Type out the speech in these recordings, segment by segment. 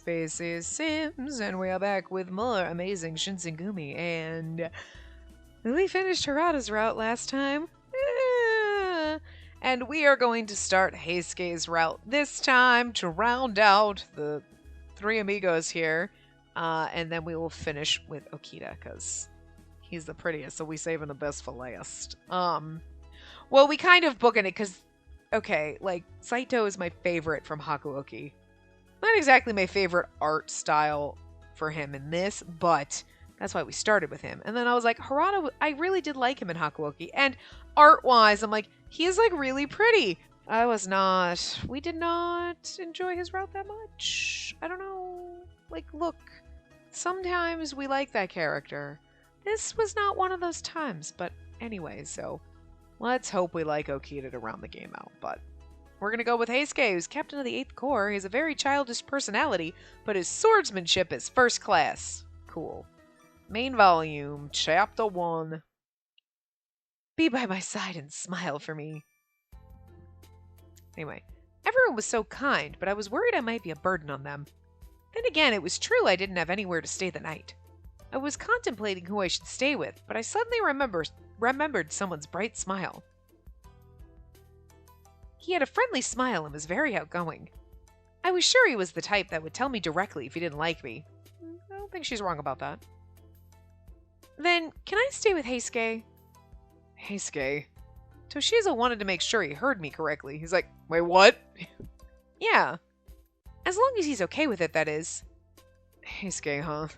Spacey Sims, and we are back with more amazing Shinsengumi, and we finished Harada's route last time. And we are going to start Heisuke's route this time to round out the three amigos here, and then we will finish with Okita, because he's the prettiest, so we saving the best for last. Well, we kind of bookend it, because, okay, like, Saito is my favorite from Hakuoki. Not exactly my favorite art style for him in this, but that's why we started with him. And then I was like, Harada, I really did like him in Hakuoki. And art-wise, I'm like, he is, like, really pretty. We did not enjoy his route that much. I don't know. Like, look, sometimes we like that character. This was not one of those times, but anyway, so let's hope we like Okita to round the game out, but we're going to go with Heisuke, who's captain of the 8th Corps. He has a very childish personality, but his swordsmanship is first class. Cool. Main volume, chapter 1. Be by my side and smile for me. Anyway, everyone was so kind, but I was worried I might be a burden on them. Then again, it was true I didn't have anywhere to stay the night. I was contemplating who I should stay with, but I suddenly remembered someone's bright smile. He had a friendly smile and was very outgoing. I was sure he was the type that would tell me directly if he didn't like me. I don't think she's wrong about that. Then, can I stay with Heisuke? Heisuke? Toshizo wanted to make sure he heard me correctly. He's like, wait, what? Yeah. As long as he's okay with it, that is. Heisuke, huh?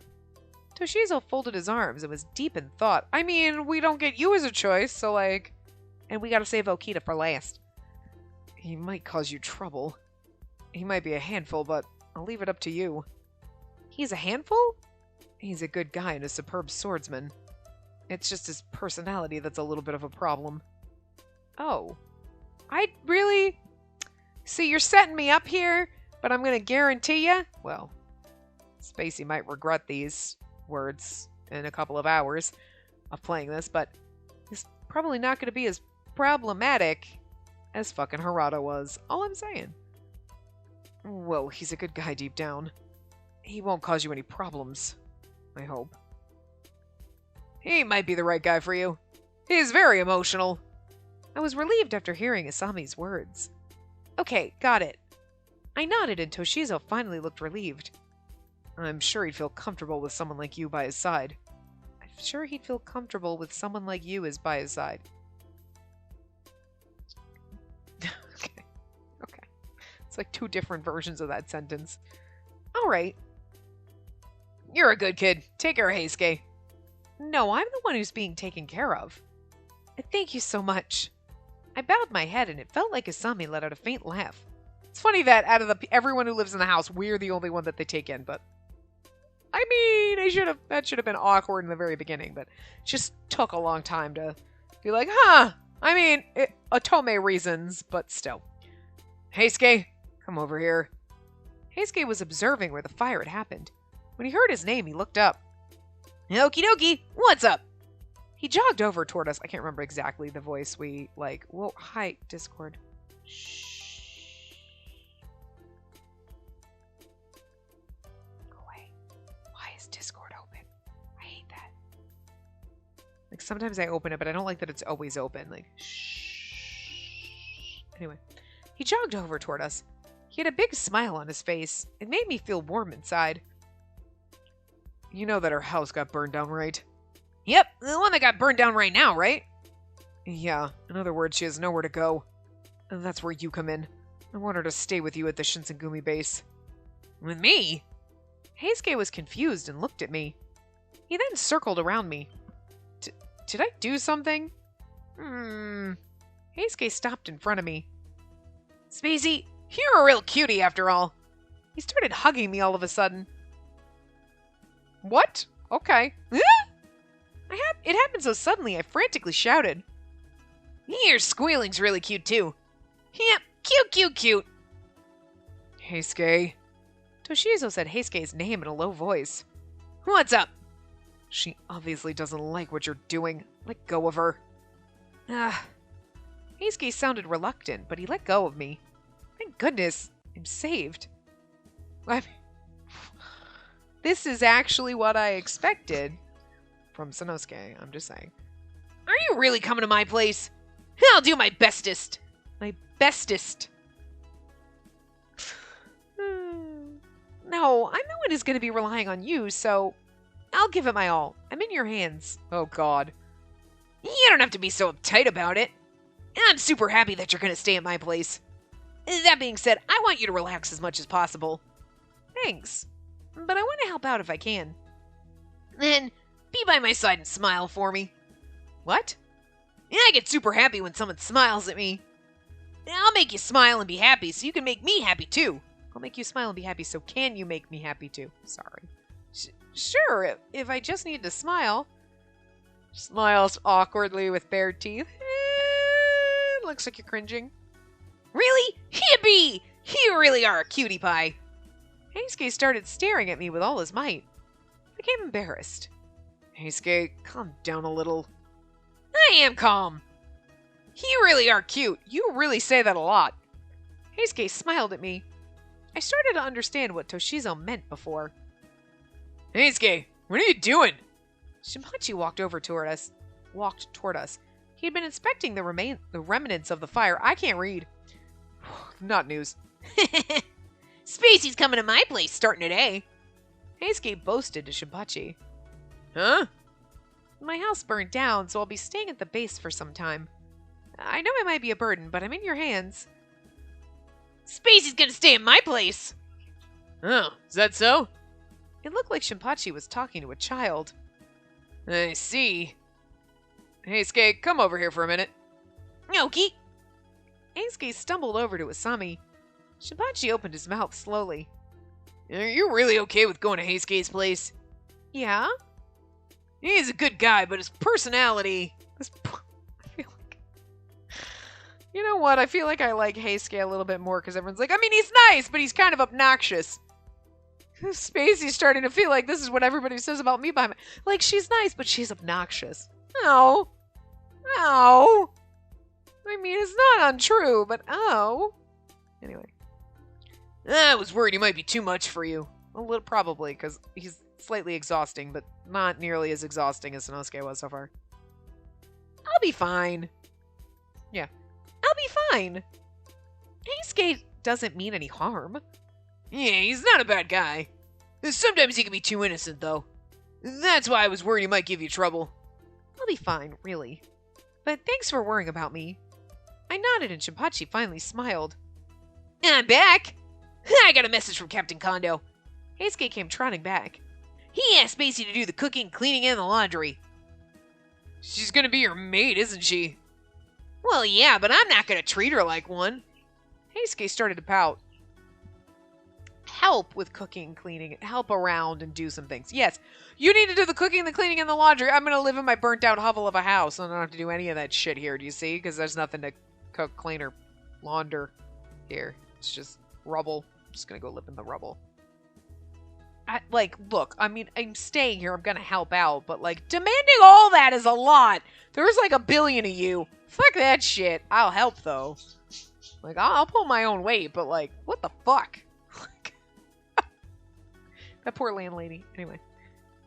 Toshizo folded his arms and was deep in thought. I mean, we don't get you as a choice, so like... And we gotta save Okita for last. He might cause you trouble. He might be a handful, but I'll leave it up to you. He's a handful? He's a good guy and a superb swordsman. It's just his personality that's a little bit of a problem. Oh. I really... See, you're setting me up here, but I'm gonna guarantee you... Well, Spacey might regret these words in a couple of hours of playing this, but he's probably not gonna be as problematic as fucking Harada was. All I'm saying. Well, he's a good guy deep down. He won't cause you any problems. I hope. He might be the right guy for you. He's very emotional. I was relieved after hearing Asami's words. Okay, got it. I nodded and Toshizo finally looked relieved. I'm sure he'd feel comfortable with someone like you by his side. I'm sure he'd feel comfortable with someone like you as by his side. Okay. It's like two different versions of that sentence. Alright. You're a good kid. Take care of Heisuke. No, I'm the one who's being taken care of. Thank you so much. I bowed my head and it felt like Asami let out a faint laugh. It's funny that out of everyone who lives in the house, we're the only one that they take in, but... I mean, that should have been awkward in the very beginning, but it just took a long time to be like, huh, I mean, Otome reasons, but still. Heisuke, come over here. Heisuke was observing where the fire had happened. When he heard his name, he looked up. Okie dokie, what's up? He jogged over toward us. I can't remember exactly the voice we, like, whoa, hi, Discord. Shh. Go away. Why is Discord open? I hate that. Like, sometimes I open it, but I don't like that it's always open. Like, shh. Anyway, he jogged over toward us. He had a big smile on his face. It made me feel warm inside. You know that her house got burned down, right? Yep, the one that got burned down right now, right? Yeah, in other words, she has nowhere to go. And that's where you come in. I want her to stay with you at the Shinsengumi base. With me? Heisuke was confused and looked at me. He then circled around me. Did I do something? Heisuke stopped in front of me. Spacey, you're a real cutie after all. He started hugging me all of a sudden. What? Okay. It happened so suddenly, I frantically shouted. Your squealing's really cute, too. Yep, cute, cute, cute. Heisuke. Toshizo said Heisuke's name in a low voice. What's up? She obviously doesn't like what you're doing. Let go of her. Heisuke sounded reluctant, but he let go of me. Thank goodness, I'm saved. this is actually what I expected from Sanosuke. I'm just saying. Are you really coming to my place? I'll do my bestest. My bestest. No, I'm the one who's going to be relying on you, so I'll give it my all. I'm in your hands. Oh, God. You don't have to be so uptight about it. I'm super happy that you're going to stay at my place. That being said, I want you to relax as much as possible. Thanks. But I want to help out if I can. Then, be by my side and smile for me. What? I get super happy when someone smiles at me. I'll make you smile and be happy so you can make me happy too. I'll make you smile and be happy so can you make me happy too? Sorry. Sure, if I just need to smile. Smiles awkwardly with bared teeth. Looks like you're cringing. Really? Yippee! You really are a cutie pie. Heisuke started staring at me with all his might. I became embarrassed. Heisuke, calm down a little. I am calm. You really are cute. You really say that a lot. Heisuke smiled at me. I started to understand what Toshizo meant before. Heisuke, what are you doing? Shinpachi walked toward us. He had been inspecting the remnants of the fire. I can't read. Not news. Spacey's coming to my place starting today. Heisuke boasted to Shinpachi. Huh? My house burned down, so I'll be staying at the base for some time. I know I might be a burden, but I'm in your hands. Spacey's gonna stay in my place! Oh, is that so? It looked like Shinpachi was talking to a child. I see. Heisuke, come over here for a minute. Okie. Heisuke stumbled over to Asami. Shinpachi opened his mouth slowly. Are you really okay with going to Heisuke's place? Yeah? He's a good guy, but his personality... I feel like... You know what? I feel like I like Heisuke a little bit more because everyone's like, I mean, he's nice, but he's kind of obnoxious. Spacey's starting to feel like this is what everybody says about me behind me. Like, she's nice, but she's obnoxious. Oh. Oh. I mean, it's not untrue, but oh. Anyway. I was worried he might be too much for you. A little, probably, because he's slightly exhausting, but not nearly as exhausting as Sanosuke was so far. I'll be fine. Yeah. I'll be fine. Heisuke doesn't mean any harm. Yeah, he's not a bad guy. Sometimes he can be too innocent, though. That's why I was worried he might give you trouble. I'll be fine, really. But thanks for worrying about me. I nodded and Shinpachi finally smiled. I'm back! I got a message from Captain Kondo. Heisuke came trotting back. He asked Spacey to do the cooking, cleaning, and the laundry. She's gonna be your maid, isn't she? Well, yeah, but I'm not gonna treat her like one. Heisuke started to pout. Help with cooking, cleaning, help around and do some things. Yes, you need to do the cooking, the cleaning, and the laundry. I'm gonna live in my burnt-out hovel of a house. I don't have to do any of that shit here, do you see? Because there's nothing to cook, clean, or launder here. It's just rubble. I'm just gonna go live in the rubble. Look, I mean, I'm staying here. I'm gonna help out. But, demanding all that is a lot. There's, 1 billion of you. Fuck that shit. I'll help, though. I'll pull my own weight, but, what the fuck? That poor landlady. Anyway.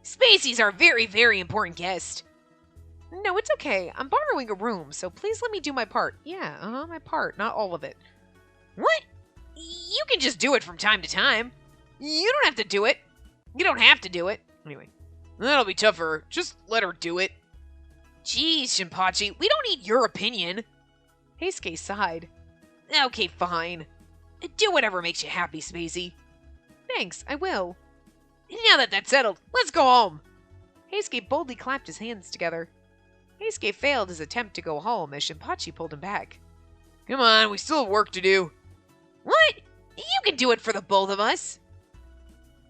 Spacey's our very, very important guest. No, it's okay. I'm borrowing a room, so please let me do my part. Yeah, my part. Not all of it. What? You can just do it from time to time. You don't have to do it. You don't have to do it. Anyway. That'll be tougher. Just let her do it. Jeez, Shinpachi. We don't need your opinion. Heisuke sighed. Okay, fine. Do whatever makes you happy, Spacey. Thanks, I will. Now that that's settled, let's go home. Heisuke boldly clapped his hands together. Heisuke failed his attempt to go home as Shinpachi pulled him back. Come on, we still have work to do. What? You can do it for the both of us.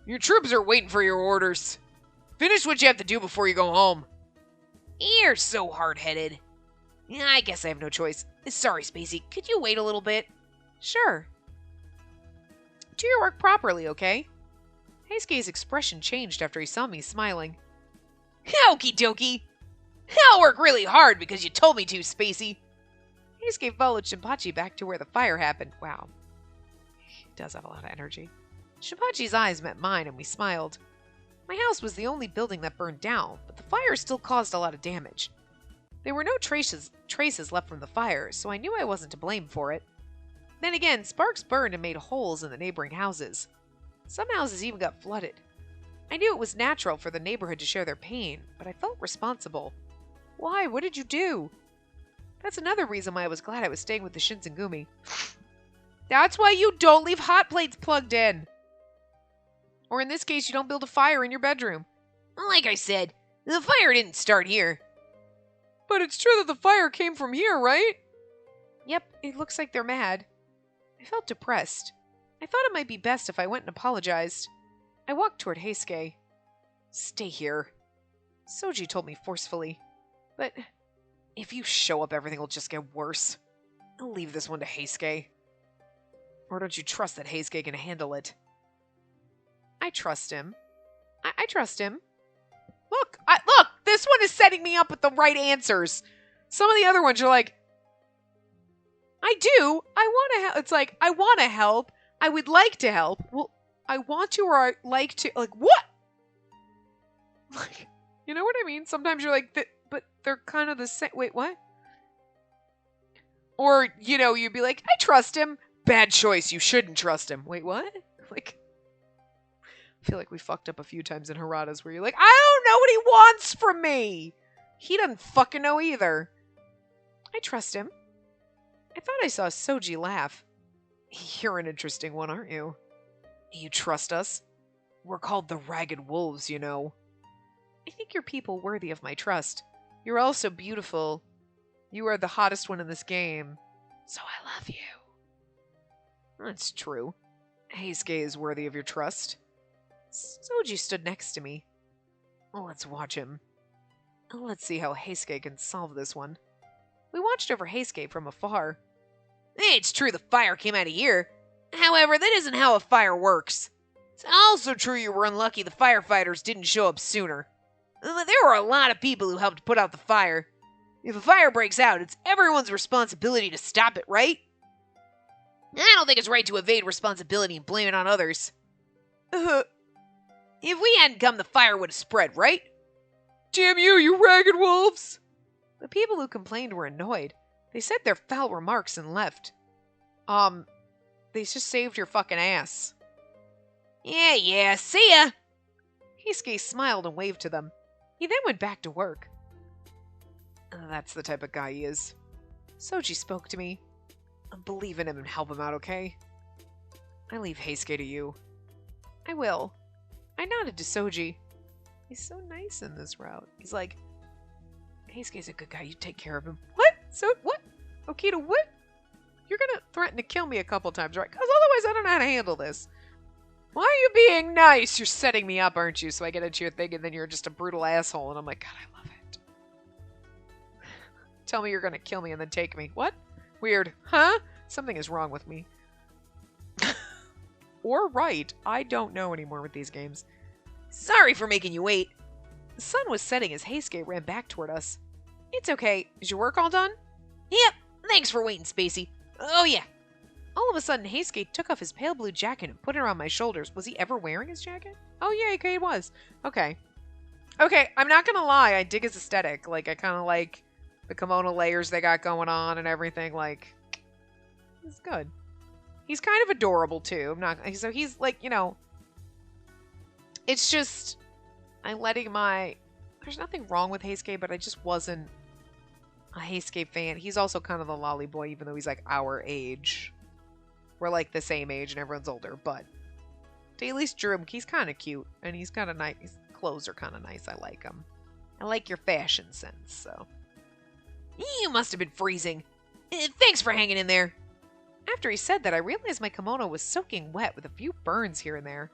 Your troops are waiting for your orders. Finish what you have to do before you go home. You're so hard-headed. I guess I have no choice. Sorry, Spacey. Could you wait a little bit? Sure. Do your work properly, okay? Heisuke's expression changed after he saw me smiling. Okie dokie. I'll work really hard because you told me to, Spacey. Heisuke followed Shinpachi back to where the fire happened. Wow. He does have a lot of energy. Shinpachi's eyes met mine and we smiled. My house was the only building that burned down, but the fire still caused a lot of damage. There were no traces left from the fire, so I knew I wasn't to blame for it. Then again, sparks burned and made holes in the neighboring houses. Some houses even got flooded. I knew it was natural for the neighborhood to share their pain, but I felt responsible. Why? What did you do? That's another reason why I was glad I was staying with the Shinsengumi. That's why you don't leave hot plates plugged in. Or in this case, you don't build a fire in your bedroom. Like I said, the fire didn't start here. But it's true that the fire came from here, right? Yep, it looks like they're mad. I felt depressed. I thought it might be best if I went and apologized. I walked toward Heisuke. Stay here, Soji told me forcefully. But if you show up, everything will just get worse. I'll leave this one to Heisuke. Or don't you trust that Heisuke can handle it? I trust him. I trust him. Look, this one is setting me up with the right answers. Some of the other ones you're like, I do. I want to help. It's like, I want to help. I would like to help. Well, I want to or I like to. Like, what? Like, you know what I mean? Sometimes you're like, but they're kind of the same. Wait, what? Or, you'd be like, I trust him. Bad choice. You shouldn't trust him. Wait, what? Like, I feel like we fucked up a few times in Harada's where you're like, I don't know what he wants from me. He doesn't fucking know either. I trust him. I thought I saw Soji laugh. You're an interesting one, aren't you? You trust us? We're called the Ragged Wolves, you know. I think you're people worthy of my trust. You're also beautiful. You are the hottest one in this game. So I love you. That's true. Heisuke is worthy of your trust. Soji stood next to me. Let's watch him. Let's see how Heisuke can solve this one. We watched over Heisuke from afar. It's true the fire came out of here. However, that isn't how a fire works. It's also true you were unlucky the firefighters didn't show up sooner. There were a lot of people who helped put out the fire. If a fire breaks out, it's everyone's responsibility to stop it, right? I don't think it's right to evade responsibility and blame it on others. If we hadn't come, the fire would have spread, right? Damn you, you ragged wolves! The people who complained were annoyed. They said their foul remarks and left. They just saved your fucking ass. Yeah, see ya! Heisuke smiled and waved to them. He then went back to work. That's the type of guy he is. Soji spoke to me. Believe in him and help him out, okay? I leave Heisuke to you. I will. I nodded to Soji. He's so nice in this route. He's like, Heisuke's a good guy. You take care of him. What? What? Okita, what? You're gonna threaten to kill me a couple times, right? Because otherwise I don't know how to handle this. Why are you being nice? You're setting me up, aren't you? So I get into your thing and then you're just a brutal asshole. And I'm like, God, I love it. Tell me you're gonna kill me and then take me. What? Weird. Huh? Something is wrong with me. Or right. I don't know anymore with these games. Sorry for making you wait. The sun was setting as Heisuke ran back toward us. It's okay. Is your work all done? Yep. Thanks for waiting, Spacey. Oh, yeah. All of a sudden, Heisuke took off his pale blue jacket and put it around my shoulders. Was he ever wearing his jacket? Oh, yeah, okay, he was. Okay. Okay, I'm not gonna lie. I dig his aesthetic. Like, I kind of like the kimono layers they got going on and everything. Like, it's good. He's kind of adorable, too. So he's like, it's just, there's nothing wrong with Heisuke, but I just wasn't a Heisuke fan. He's also kind of the lolly boy, even though he's like our age. We're like the same age and everyone's older, but they at least drew him. He's kind of cute and he's kind of nice. His clothes are kind of nice. I like him. I like your fashion sense, so. You must have been freezing. Thanks for hanging in there. After he said that, I realized my kimono was soaking wet with a few burns here and there.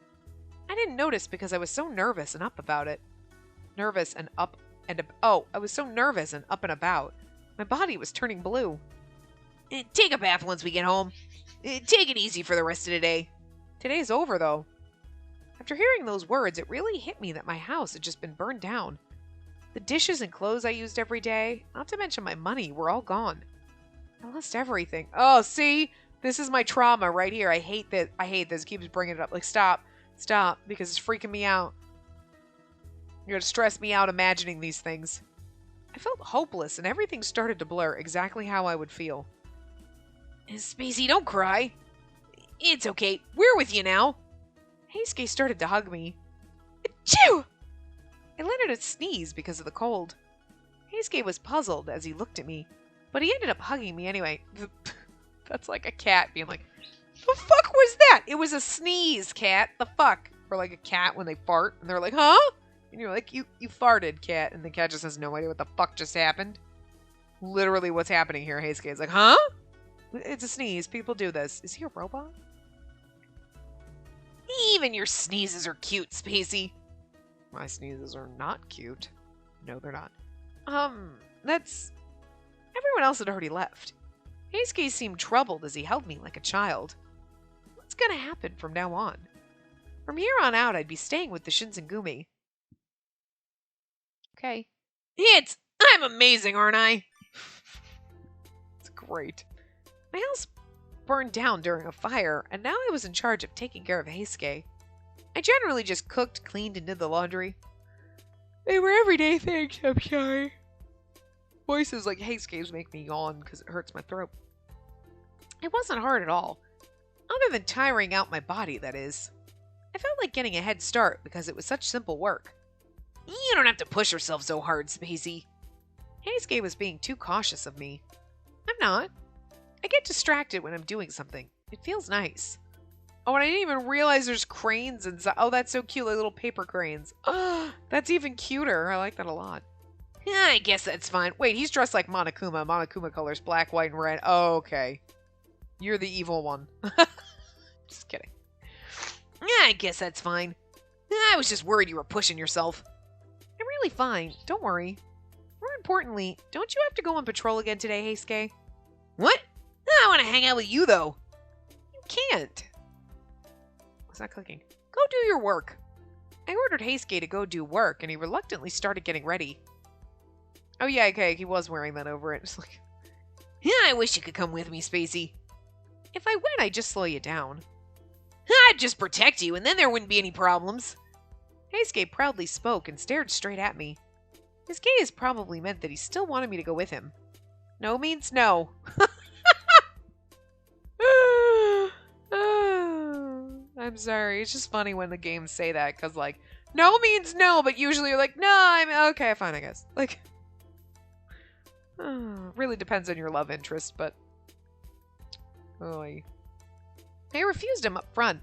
I didn't notice because I was so nervous and up about it. I was so nervous and up and about. My body was turning blue. Take a bath once we get home. Take it easy for the rest of the day. Today's over, though. After hearing those words, it really hit me that my house had just been burned down. The dishes and clothes I used every day, not to mention my money, were all gone. I lost everything. Oh, see? This is my trauma right here. I hate this. It keeps bringing it up. Like, stop, because it's freaking me out. You're gonna stress me out imagining these things. I felt hopeless, and everything started to blur exactly how I would feel. Spacey, don't cry. It's okay. We're with you now. Heisuke started to hug me. Achoo! I let out a sneeze because of the cold. Heisuke was puzzled as he looked at me, but he ended up hugging me anyway. That's like a cat being like, the fuck was that? It was a sneeze, cat. The fuck? Or like a cat when they fart, and they're like, huh? And you're like, you farted, cat. And the cat just has no idea what the fuck just happened. Literally what's happening here. Heisuke is like, huh? It's a sneeze. People do this. Is he a robot? Even your sneezes are cute, Spacey. My sneezes are not cute. No, they're not. That's... Everyone else had already left. Heisuke seemed troubled as he held me like a child. What's gonna happen from now on? From here on out, I'd be staying with the Shinsengumi. Okay. I'm amazing, aren't I? It's great. My house burned down during a fire, and now I was in charge of taking care of Heisuke. I generally just cooked, cleaned, and did the laundry. They were everyday things, I'm sorry. Voices like Heisuke's make me yawn because it hurts my throat. It wasn't hard at all. Other than tiring out my body, that is. I felt like getting a head start because it was such simple work. You don't have to push yourself so hard, Spacey. Heisuke was being too cautious of me. I'm not. I get distracted when I'm doing something. It feels nice. Oh, and I didn't even realize there's cranes inside. Oh, that's so cute, like little paper cranes. Oh, that's even cuter. I like that a lot. Yeah, I guess that's fine. Wait, he's dressed like Monokuma. Monokuma colors black, white, and red. Oh, okay. You're the evil one. Just kidding. Yeah, I guess that's fine. I was just worried you were pushing yourself. I'm really fine. Don't worry. More importantly, don't you have to go on patrol again today, Heisuke? What? I want to hang out with you, though. You can't. What's that clicking? Go do your work. I ordered Heisuke to go do work, and he reluctantly started getting ready. Oh, yeah, okay, he was wearing that over it. It's like, yeah, I wish you could come with me, Spacey. If I went, I'd just slow you down. I'd just protect you, and then there wouldn't be any problems. Heisuke proudly spoke and stared straight at me. His gaze probably meant that he still wanted me to go with him. No means no. I'm sorry. It's just funny when the games say that, because, like, no means no, but usually you're like, no, I'm okay, fine, I guess. Like, really depends on your love interest, but... Oy. I refused him up front.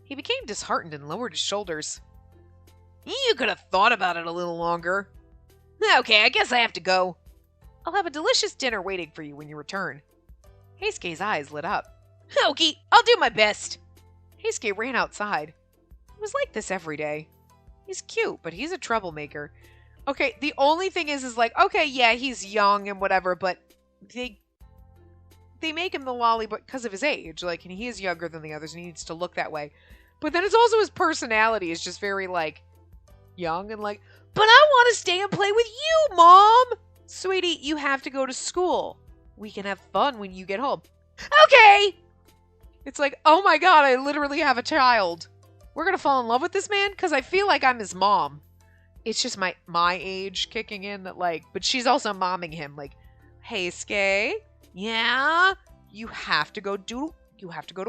He became disheartened and lowered his shoulders. You could have thought about it a little longer. Okay, I guess I have to go. I'll have a delicious dinner waiting for you when you return. Heisuke's eyes lit up. Okay, I'll do my best. Heisuke ran outside. It was like this every day. He's cute, but he's a troublemaker. Okay, the only thing is like, okay, yeah, he's young and whatever, but they make him the lolly because of his age. Like, and he is younger than the others and he needs to look that way. But then it's also his personality is just very, like, young and like, but I want to stay and play with you, Mom! Sweetie, you have to go to school. We can have fun when you get home. Okay! It's like, oh my god, I literally have a child. We're gonna fall in love with this man? Because I feel like I'm his mom. It's just my age kicking in that, like, but she's also momming him. Like, hey, Skay, yeah? You have to go to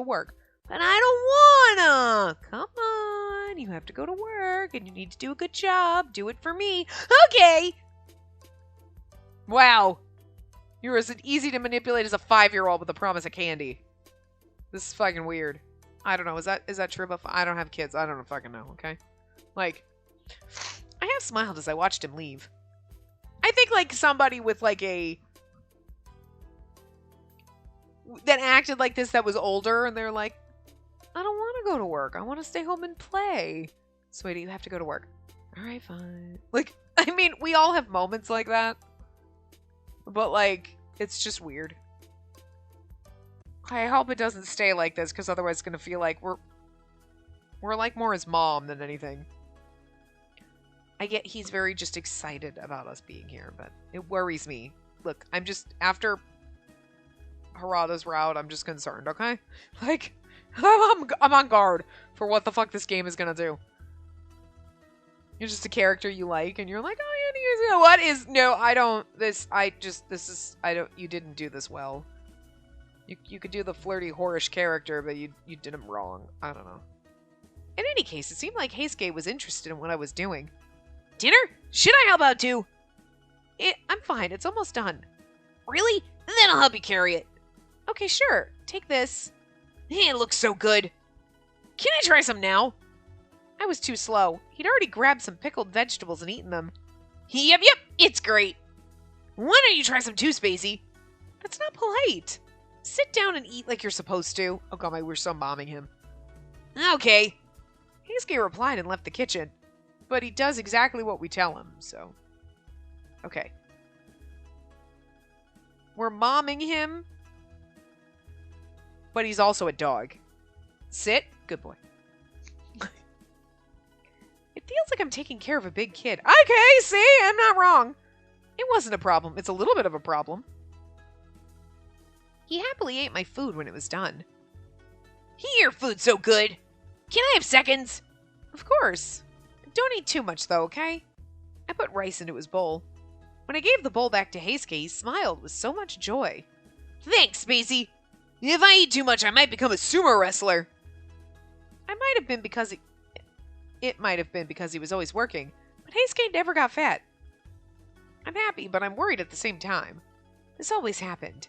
work. But I don't wanna. Come on. You have to go to work and you need to do a good job. Do it for me. Okay. Wow. You're as easy to manipulate as a 5-year-old with a promise of candy. This is fucking weird. I don't know. Is that true about... I don't have kids. I don't fucking know, okay? Like, I half smiled as I watched him leave. I think, like, somebody with, like, that acted like this that was older, and they're like, I don't want to go to work. I want to stay home and play. Sweetie, you have to go to work. All right, fine. Like, I mean, we all have moments like that. But, like, it's just weird. I hope it doesn't stay like this, because otherwise it's going to feel like we're like more his mom than anything. I get he's very just excited about us being here, but it worries me. Look, I'm just, after Harada's route, I'm just concerned, okay? Like, I'm on guard for what the fuck this game is going to do. You're just a character you like, and you're like, oh, yeah, you know what is, no, I don't, you didn't do this well. You could do the flirty, whorish character, but you did him wrong. I don't know. In any case, it seemed like Heisuke was interested in what I was doing. Dinner? Should I help out too? I'm fine, it's almost done. Really? Then I'll help you carry it. Okay, sure. Take this. It looks so good. Can I try some now? I was too slow. He'd already grabbed some pickled vegetables and eaten them. Yep, it's great. Why don't you try some too, Spacey? That's not polite. Sit down and eat like you're supposed to. Oh god, we're so momming him. Okay. Heisuke replied and left the kitchen. But he does exactly what we tell him, so... Okay. We're momming him. But he's also a dog. Sit. Good boy. It feels like I'm taking care of a big kid. Okay, see? I'm not wrong. It wasn't a problem. It's a little bit of a problem. He happily ate my food when it was done. Your food's so good. Can I have seconds? Of course. Don't eat too much, though, okay? I put rice into his bowl. When I gave the bowl back to Heisuke, he smiled with so much joy. Thanks, Spacey. If I eat too much, I might become a sumo wrestler. It might have been because he was always working, but Heisuke never got fat. I'm happy, but I'm worried at the same time. This always happened.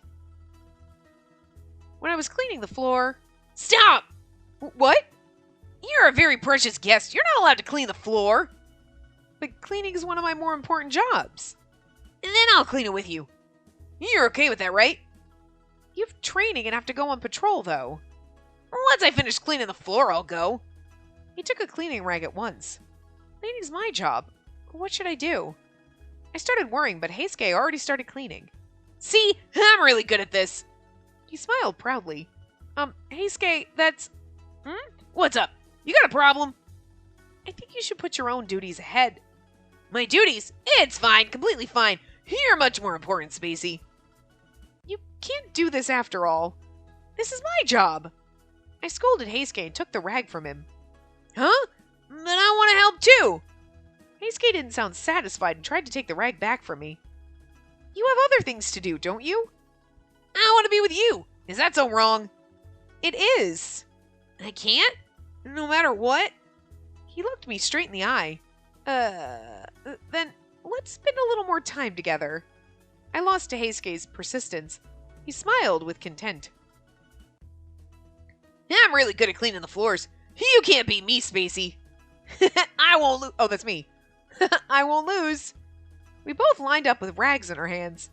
When I was cleaning the floor... Stop! What? You're a very precious guest. You're not allowed to clean the floor. But cleaning is one of my more important jobs. And then I'll clean it with you. You're okay with that, right? You have training and have to go on patrol, though. Once I finish cleaning the floor, I'll go. He took a cleaning rag at once. Cleaning's my job. What should I do? I started worrying, but Heisuke already started cleaning. See? I'm really good at this. He smiled proudly. Heisuke, that's... What's up? You got a problem? I think you should put your own duties ahead. My duties? It's fine, completely fine. You're much more important, Spacey. You can't do this after all. This is my job. I scolded Heisuke and took the rag from him. Huh? But I want to help too. Heisuke didn't sound satisfied and tried to take the rag back from me. You have other things to do, don't you? I want to be with you. Is that so wrong? It is. I can't? No matter what? He looked me straight in the eye. Then let's spend a little more time together. I lost to Heisuke's persistence. He smiled with content. I'm really good at cleaning the floors. You can't beat me, Spacey. I won't lose. Oh, that's me. I won't lose. We both lined up with rags in our hands.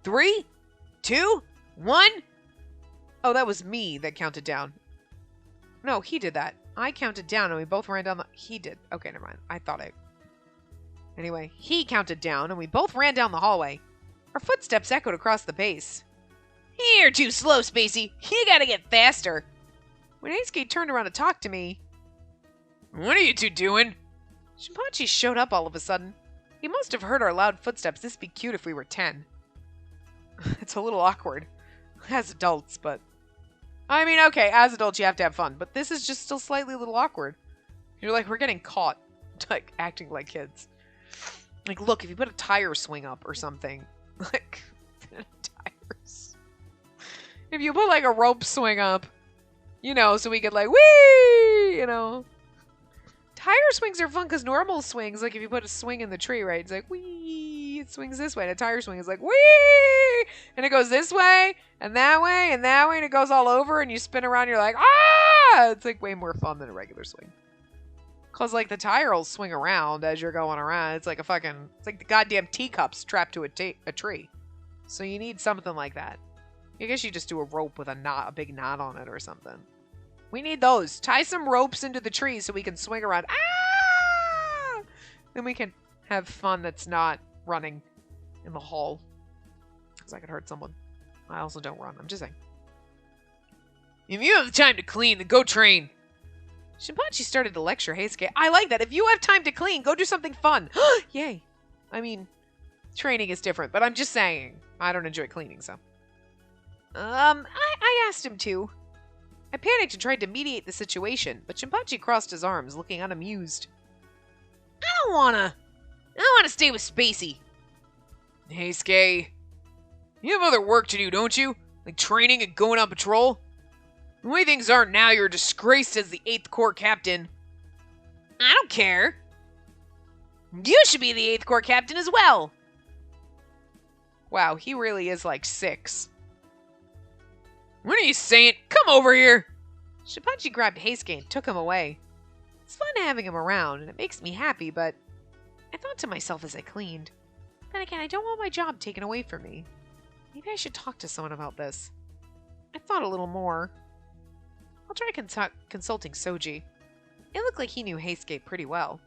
3, 2, 1. Oh, that was me that counted down. No, he did that. I counted down and we both ran down the... He did. Okay, never mind. I thought I... Anyway, he counted down and we both ran down the hallway. Our footsteps echoed across the base. You're too slow, Spacey. You gotta get faster. When Heisuke turned around to talk to me... What are you two doing? Shinpachi showed up all of a sudden. He must have heard our loud footsteps. This'd be cute if we were 10. It's a little awkward. As adults, but... I mean, okay, as adults you have to have fun, but this is just still slightly a little awkward. You're like, we're getting caught, like, acting like kids. Like, look, if you put a tire swing up or something, like, tires. If you put, like, a rope swing up, you know, so we could, like, whee, you know. Tire swings are fun because normal swings, like, if you put a swing in the tree, right, it's like, whee, it swings this way, and a tire swing is like, whee, and it goes this way, and that way, and that way, and it goes all over, and you spin around, you're like, ah! It's, like, way more fun than a regular swing. Because, like, the tire will swing around as you're going around. It's like a fucking... It's like the goddamn teacups trapped to a tree. So you need something like that. I guess you just do a rope with a big knot on it or something. We need those. Tie some ropes into the tree so we can swing around. Ah! Then we can have fun that's not running in the hall. Because I could hurt someone. I also don't run. I'm just saying. If you have time to clean, then go train. Shinpachi started to lecture Heisuke. I like that. If you have time to clean, go do something fun. Yay. I mean, training is different, but I'm just saying. I don't enjoy cleaning, so. I asked him to. I panicked and tried to mediate the situation, but Shinpachi crossed his arms, looking unamused. I don't wanna stay with Spacey. Heisuke, you have other work to do, don't you? Like training and going on patrol? The way things are now, you're disgraced as the 8th Corps captain. I don't care. You should be the 8th Corps captain as well. Wow, he really is like 6. What are you saying? Come over here. Shinpachi grabbed Heisuke and took him away. It's fun having him around, and it makes me happy, but I thought to myself as I cleaned, then again, I don't want my job taken away from me. Maybe I should talk to someone about this. I thought a little more. I'll try consulting Soji. It looked like he knew Heisuke pretty well.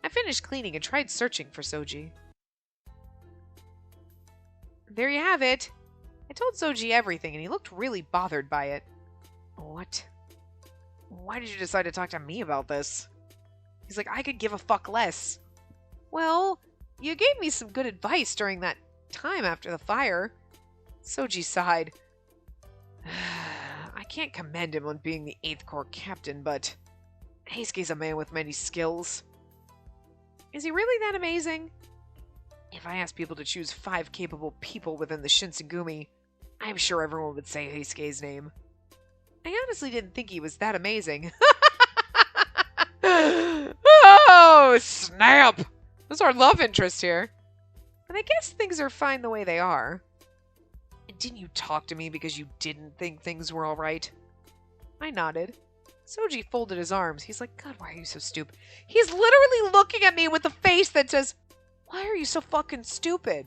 I finished cleaning and tried searching for Soji. There you have it. I told Soji everything, and he looked really bothered by it. What? Why did you decide to talk to me about this? He's like, I could give a fuck less. Well, you gave me some good advice during that time after the fire. Soji sighed. I can't commend him on being the 8th Corps captain, but Heisuke's a man with many skills. Is he really that amazing? If I asked people to choose 5 capable people within the Shinsengumi, I'm sure everyone would say Heisuke's name. I honestly didn't think he was that amazing. Oh, snap! That's our love interest here. But I guess things are fine the way they are. And didn't you talk to me because you didn't think things were alright? I nodded. Soji folded his arms. He's like, God, why are you so stupid? He's literally looking at me with a face that says, why are you so fucking stupid?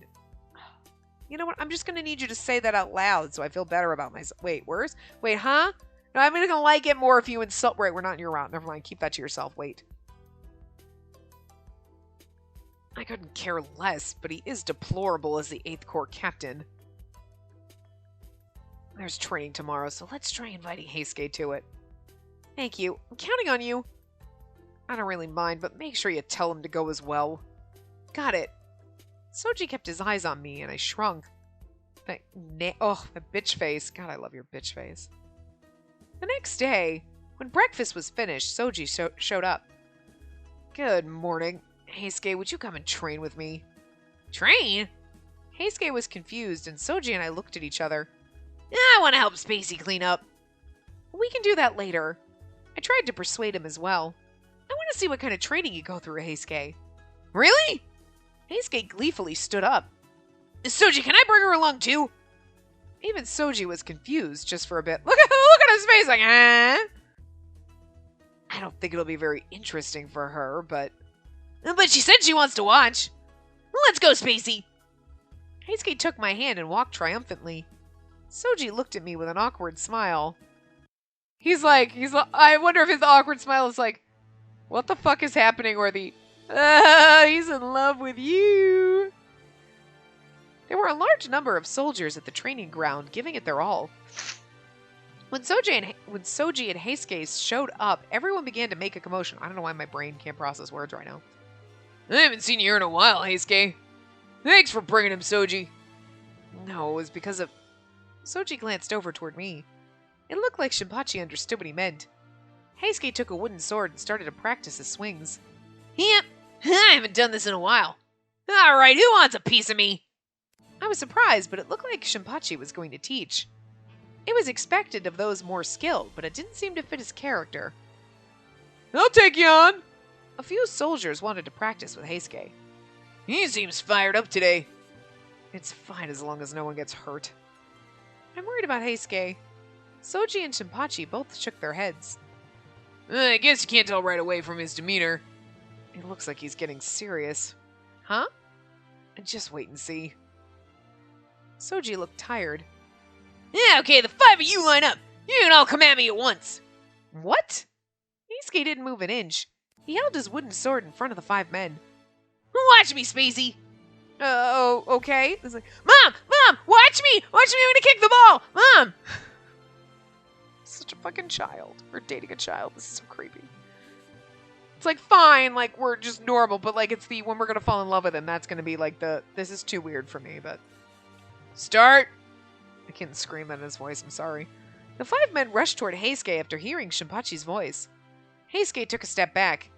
You know what? I'm just going to need you to say that out loud so I feel better about myself. Wait, worse? Wait, huh? No, I'm going to like it more if you insult. Right, we're not in your route. Never mind. Keep that to yourself. Wait. I couldn't care less, but he is deplorable as the 8th Corps captain. There's training tomorrow, so let's try inviting Heisuke to it. Thank you. I'm counting on you. I don't really mind, but make sure you tell him to go as well. Got it. Soji kept his eyes on me, and I shrunk. The bitch face. God, I love your bitch face. The next day, when breakfast was finished, Soji showed up. Good morning. Heisuke, would you come and train with me? Train? Heisuke was confused, and Soji and I looked at each other. I want to help Spacey clean up. We can do that later. I tried to persuade him as well. I want to see what kind of training you go through, Heisuke. Really? Heisuke gleefully stood up. Soji, can I bring her along too? Even Soji was confused just for a bit. Look at his face, like, huh? I don't think it'll be very interesting for her, but she said she wants to watch. Let's go, Spacey. Heisuke took my hand and walked triumphantly. Soji looked at me with an awkward smile. He's like, I wonder if his awkward smile is like, what the fuck is happening, or the, he's in love with you. There were a large number of soldiers at the training ground, giving it their all. When Soji and Heisuke showed up, everyone began to make a commotion. I don't know why my brain can't process words right now. I haven't seen you here in a while, Heisuke. Thanks for bringing him, Soji. No, it was because of... Soji glanced over toward me. It looked like Shinpachi understood what he meant. Heisuke took a wooden sword and started to practice his swings. Yep, I haven't done this in a while. Alright, who wants a piece of me? I was surprised, but it looked like Shinpachi was going to teach. It was expected of those more skilled, but it didn't seem to fit his character. I'll take you on! A few soldiers wanted to practice with Heisuke. He seems fired up today. It's fine as long as no one gets hurt. I'm worried about Heisuke. Soji and Shinpachi both shook their heads. I guess you can't tell right away from his demeanor. It looks like he's getting serious. Huh? Just wait and see. Soji looked tired. Yeah, okay, the 5 of you line up. You can all come at me at once. What? Heisuke didn't move an inch. He held his wooden sword in front of the 5 men. Watch me, Spacey. Oh, okay. It's like, Mom! Watch me! Watch me, I'm gonna kick the ball! Mom! Such a fucking child. We're dating a child. This is so creepy. It's like, fine, like, we're just normal, but like, it's the when we're gonna fall in love with him, that's gonna be like the, this is too weird for me, but... Start! I can't scream that in his voice, I'm sorry. The 5 men rushed toward Heisuke after hearing Shinpachi's voice. Heisuke took a step back.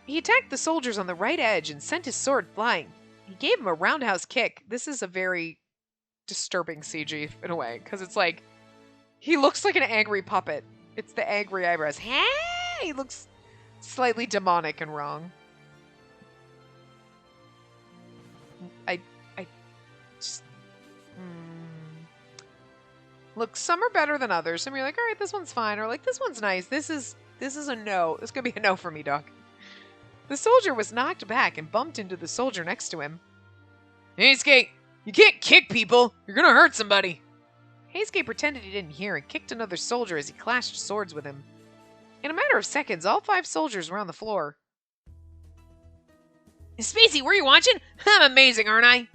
He attacked the soldiers on the right edge and sent his sword flying. He gave him a roundhouse kick. This is a very disturbing CG in a way, because it's like, he looks like an angry puppet. It's the angry eyebrows. He looks slightly demonic and wrong. I just... Look, some are better than others. Some you're like, all right, this one's fine. Or like, this one's nice. This is a no. This is going to be a no for me, Doc. The soldier was knocked back and bumped into the soldier next to him. Heisuke, you can't kick people. You're going to hurt somebody. Heisuke pretended he didn't hear and kicked another soldier as he clashed swords with him. In a matter of seconds, all 5 soldiers were on the floor. Spacey, were you watching? I'm amazing, aren't I?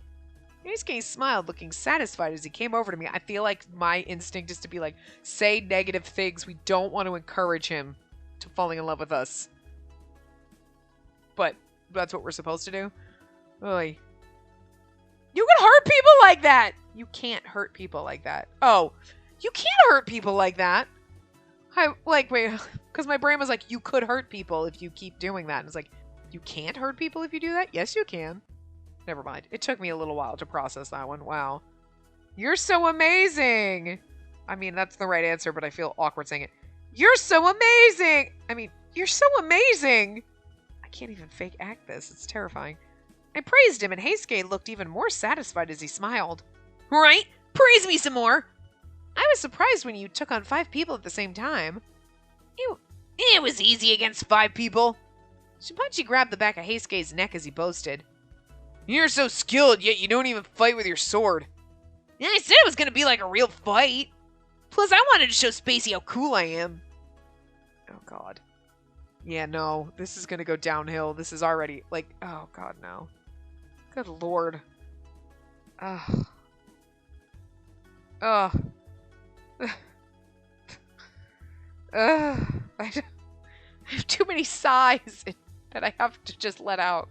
Heisuke smiled, looking satisfied as he came over to me. I feel like my instinct is to be like, say negative things. We don't want to encourage him to falling in love with us. But that's what we're supposed to do? Oy. You can hurt people like that! You can't hurt people like that. Oh, you can't hurt people like that! Wait, because my brain was like, you could hurt people if you keep doing that. And it's like, you can't hurt people if you do that? Yes, you can. Never mind. It took me a little while to process that one. Wow. You're so amazing! I mean, that's the right answer, but I feel awkward saying it. You're so amazing! I mean, you're so amazing! I can't even fake act this. It's terrifying. I praised him, and Heisuke looked even more satisfied as he smiled. Right? Praise me some more! I was surprised when you took on 5 people at the same time. It was easy against 5 people. Shinpachi grabbed the back of Heisuke's neck as he boasted. You're so skilled, yet you don't even fight with your sword. Yeah, I said it was going to be like a real fight. Plus, I wanted to show Spacey how cool I am. Oh, God. Yeah, no. This is going to go downhill. This is already, like, oh, God, no. Good Lord. Ugh. Ugh. I have too many sighs that I have to just let out.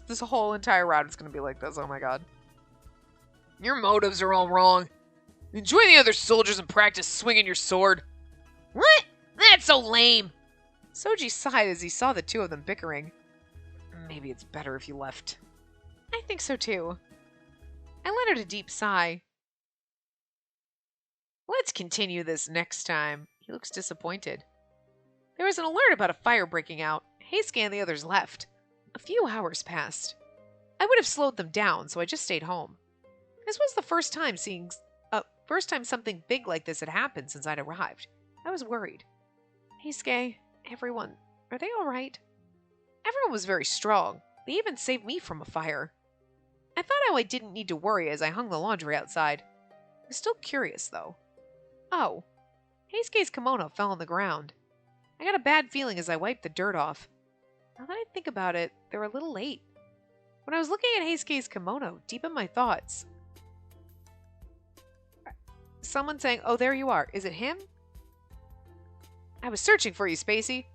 This whole entire route is going to be like this. Oh my god. Your motives are all wrong. Enjoy the other soldiers and practice swinging your sword. What? That's so lame. Soji sighed as he saw the 2 of them bickering. Maybe it's better if you left. I think so too. I let out a deep sigh. Let's continue this next time. He looks disappointed. There was an alert about a fire breaking out. Heisuke and the others left. A few hours passed. I would have slowed them down, so I just stayed home. This was the first time something big like this had happened since I'd arrived. I was worried. Heisuke, everyone, are they all right? Everyone was very strong. They even saved me from a fire. I thought how I didn't need to worry as I hung the laundry outside. I was still curious, though. Oh, Heisuke's kimono fell on the ground. I got a bad feeling as I wiped the dirt off. Now that I think about it, they were a little late. When I was looking at Heisuke's kimono, deep in my thoughts, someone saying, "Oh, there you are. Is it him?" I was searching for you, Spacey.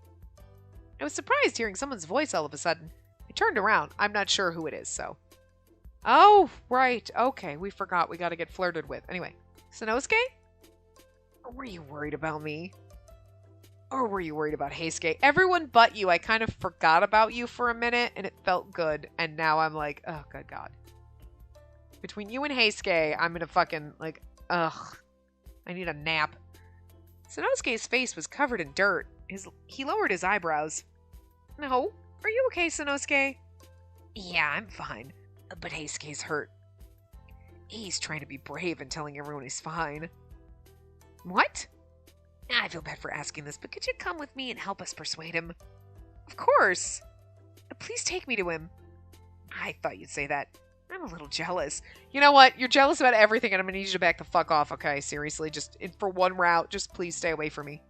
I was surprised hearing someone's voice all of a sudden. I turned around. I'm not sure who it is, so. Oh, right. Okay, we forgot. We got to get flirted with. Anyway, Sanosuke? Or were you worried about me? Or were you worried about Heisuke? Everyone but you. I kind of forgot about you for a minute, and it felt good. And now I'm like, oh, good God. Between you and Heisuke, I'm gonna fucking, like, ugh. I need a nap. Sanosuke's face was covered in dirt. He lowered his eyebrows. No. Are you okay, Sanosuke? Yeah, I'm fine. But Heisuke's hurt. He's trying to be brave and telling everyone he's fine. What? I feel bad for asking this, but could you come with me and help us persuade him? Of course. Please take me to him. I thought you'd say that. I'm a little jealous. You know what? You're jealous about everything, and I'm going to need you to back the fuck off, okay? Seriously, just for one route, just please stay away from me.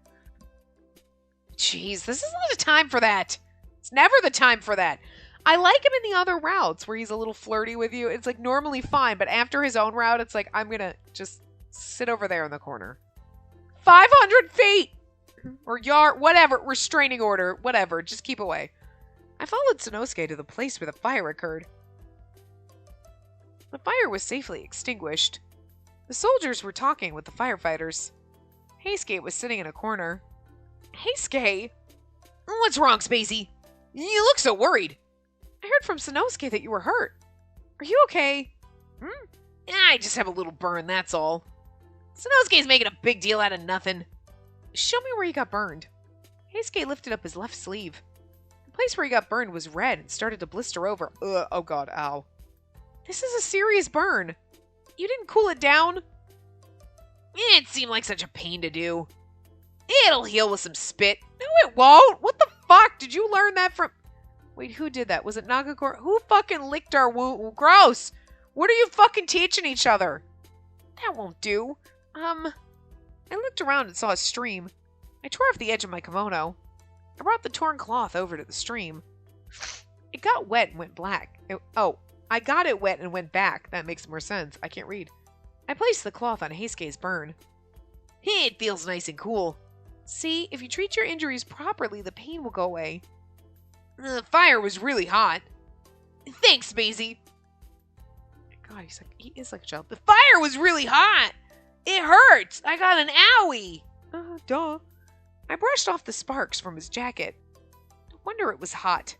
Jeez, this is not the time for that. It's never the time for that. I like him in the other routes where he's a little flirty with you. It's like normally fine, but after his own route, it's like, I'm going to just sit over there in the corner. 500 feet! Or yard, whatever, restraining order, whatever, just keep away. I followed Sanosuke to the place where the fire occurred. The fire was safely extinguished. The soldiers were talking with the firefighters. Heisuke was sitting in a corner. Heisuke! What's wrong, Spacey? You look so worried. I heard from Sanosuke that you were hurt. Are you okay? I just have a little burn, that's all. Sanosuke's making a big deal out of nothing. Show me where you got burned. Heisuke lifted up his left sleeve. The place where he got burned was red and started to blister over. Oh god, ow. This is a serious burn. You didn't cool it down? It seemed like such a pain to do. It'll heal with some spit. No, it won't. What the fuck? Did you learn that from... Wait, who did that? Was it Nagakura? Who fucking licked our wound? Gross. What are you fucking teaching each other? That won't do. I looked around and saw a stream. I tore off the edge of my kimono. I brought the torn cloth over to the stream. It got wet and went black. I got it wet and went back. That makes more sense. I can't read. I placed the cloth on Heisuke's burn. It feels nice and cool. See, if you treat your injuries properly, the pain will go away. The fire was really hot. Thanks, Spacey. God, he is like a child. The fire was really hot. It hurts. I got an owie. Duh. I brushed off the sparks from his jacket. No wonder it was hot.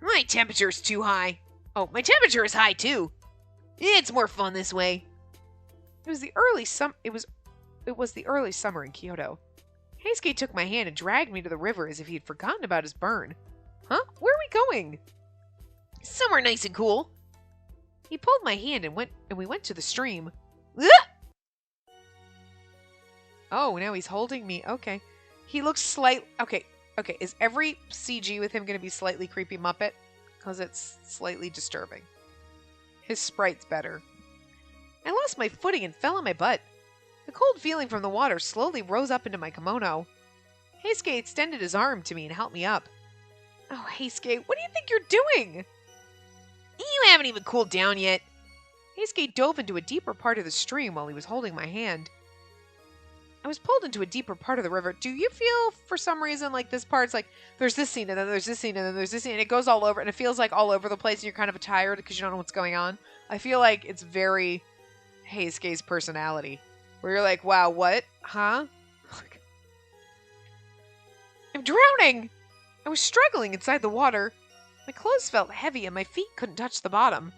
My temperature's too high. Oh, my temperature is high too. It's more fun this way. It was the early summer in Kyoto. Heisuke took my hand and dragged me to the river as if he had forgotten about his burn. Huh? Where are we going? Somewhere nice and cool. He pulled my hand and we went to the stream. Oh, now he's holding me. Okay. He looks Okay. Is every CG with him going to be slightly creepy Muppet? Because it's slightly disturbing. His sprite's better. I lost my footing and fell on my butt. The cold feeling from the water slowly rose up into my kimono. Heisuke extended his arm to me and helped me up. Oh, Heisuke, what do you think you're doing? You haven't even cooled down yet. Heisuke dove into a deeper part of the stream while he was holding my hand. I was pulled into a deeper part of the river. Do you feel, for some reason, like this part's like, there's this scene, and then there's this scene, and then there's this scene, and it goes all over, and it feels like all over the place, and you're kind of tired because you don't know what's going on? I feel like it's very Heisuke's personality. Where you're like, wow, what? Huh? I'm drowning! I was struggling inside the water. My clothes felt heavy and my feet couldn't touch the bottom.